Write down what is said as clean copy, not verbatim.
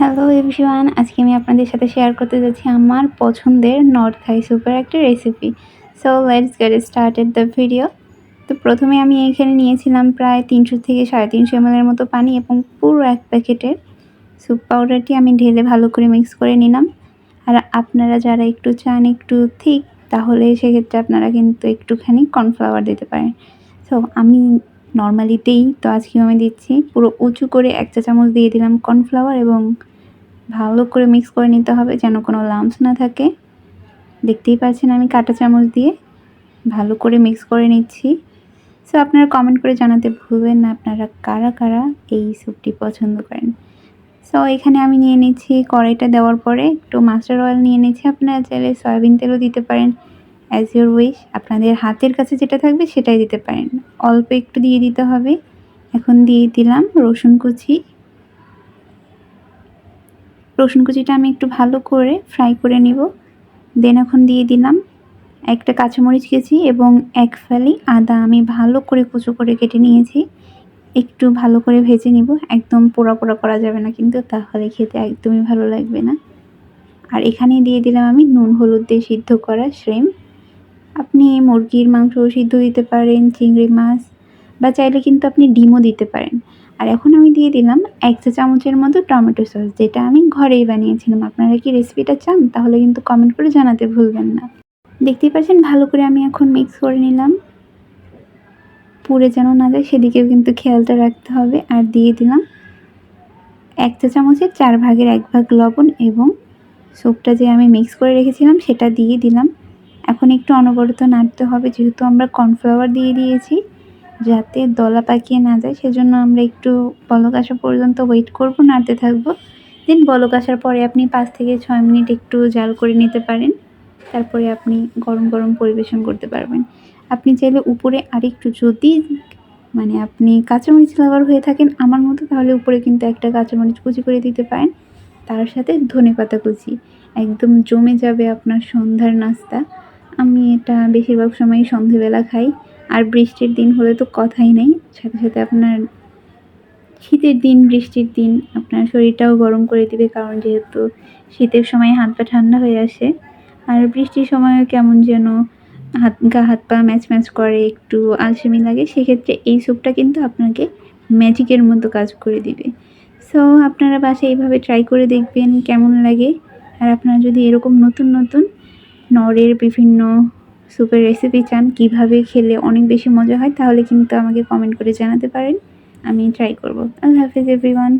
Hello everyone, আজকে আমি আপনাদের সাথে শেয়ার করতে যাচ্ছি আমার পছন্দের নর্থ থাই স্যুপের একটা recipe. So let's get started the video. তো প্রথমে আমি এখানে নিয়েছিলাম প্রায় 300 থেকে 350 ml এর মতো পানি এবং পুরো 1 প্যাকেটের স্যুপ পাউডারটি আমি ঢেলে ভালো করে মিক্স করে নিলাম। আর আপনারা যারা একটু চান একটু থিক, তাহলে সেক্ষেত্রে আপনারা কিন্তু একটুখানি কর্নফ্লাওয়ার দিতে পারেন। সো আমি নর্মালি দেই, তো আজকেও আমি দিচ্ছি। পুরো উঁচু করে 1 চা চামচ দিয়ে দিলাম কর্নফ্লাওয়ার এবং ভালো করে মিক্স করে নিতে হবে যেন কোনো লাম্পস না থাকে। দেখতেই পাচ্ছেন আমি কাঁটা চামচ দিয়ে ভালো করে মিক্স করে নিচ্ছি। সো আপনারা কমেন্ট করে জানাতে ভুলবেন না আপনারা কারা কারা এই স্যুপটি পছন্দ করেন। সো এখানে আমি নিয়ে নিচ্ছি, কড়াইটা দেওয়ার পরে একটু মাস্টার্ড অয়েল নিয়ে নিচ্ছি। আপনারা চাইলে সয়াবিন তেলও দিতে পারেন, অ্যাজ ইউর উইশ। আপনাদের হাতের কাছে যেটা থাকবে সেটাই দিতে পারেন। অল্প একটু দিয়ে দিতে হবে। এখন দিয়ে দিলাম রসুন কুচি। রসুন কুচিটা আমি একটু ভালো করে ফ্রাই করে নিব। দেন এখন দিয়ে দিলাম একটা কাঁচামরিচ কেচি এবং 1 ফালি আদা আমি ভালো করে কুচো করে কেটে নিয়েছি। একটু ভালো করে ভেজে নিব, একদম পোড়া পোড়া করা যাবে না কিন্তু, তাহলে খেতে একদমই ভালো লাগবে না। আর এখানে দিয়ে দিলাম আমি নুন হলুদ দিয়ে সিদ্ধ করা শ্রিম্প। আপনি মুরগির মাংসও সিদ্ধ দিতে পারেন, চিংড়ি মাছ, বা চাইলে কিন্তু আপনি ডিমও দিতে পারেন। আর এখন আমি দিয়ে দিলাম 1 চা চামচের মতো টমেটো সস, যেটা আমি ঘরেই বানিয়েছিলাম। আপনারা কি রেসিপিটা চান তাহলে কিন্তু কমেন্ট করে জানাতে ভুলবেন না। দেখতেই পাচ্ছেন ভালো করে আমি এখন মিক্স করে নিলাম, পুড়ে যেন না যায় সেদিকেও কিন্তু খেয়ালটা রাখতে হবে। আর দিয়ে দিলাম 1 চা চামচের 4 ভাগের 1 ভাগ লবণ এবং স্যুপটা যে আমি মিক্স করে রেখেছিলাম সেটা দিয়ে দিলাম। এখন একটু অনবরত নাড়তে হবে, যেহেতু আমরা কর্নফ্লাওয়ার দিয়ে দিয়েছি, যাতে দলা পাকিয়ে না যায় সেজন্য আমরা একটু বলক আসা পর্যন্ত ওয়েট করব, নাড়তে থাকবো। দেন বলক আসার পরে আপনি 5 থেকে 6 মিনিট একটু জাল করে নিতে পারেন। তারপরে আপনি গরম গরম পরিবেশন করতে পারবেন। আপনি চাইলে উপরে আরেকটু, যদি আপনি কাঁচামরিচ লাভার হয়ে থাকেন আমার মতো, তাহলে উপরে কিন্তু একটা কাঁচামরিচ কুচি করে দিতে পারেন, তার সাথে ধনেপাতা কুচি। একদম জমে যাবে আপনার সন্ধ্যার নাস্তা। আমি এটা বেশিরভাগ সময়ই সন্ধেবেলা খাই। আর বৃষ্টির দিন হলে তো কথাই নেই, সাথে সাথে আপনার শীতের দিন, বৃষ্টির দিন আপনার শরীরটাও গরম করে দিবে, কারণ যেহেতু শীতের সময় হাত পা ঠান্ডা হয়ে আসে, আর বৃষ্টির সময়ও কেমন যেন গা হাত পা ম্যাচ ম্যাচ করে, একটু আলসেমি লাগে। সেক্ষেত্রে এই স্যুপটা কিন্তু আপনাকে ম্যাজিকের মতো কাজ করে দিবে। সো আপনারা বাসায় এইভাবে ট্রাই করে দেখবেন কেমন লাগে। আর আপনারা যদি এরকম নতুন নতুন নরের বিভিন্ন স্যুপের রেসিপি চান, কীভাবে খেলে অনেক বেশি মজা হয়, তাহলে কিন্তু আমাকে কমেন্ট করে জানাতে পারেন, আমি ট্রাই করব। আল্লাহ হাফেজ এভরিওয়ান।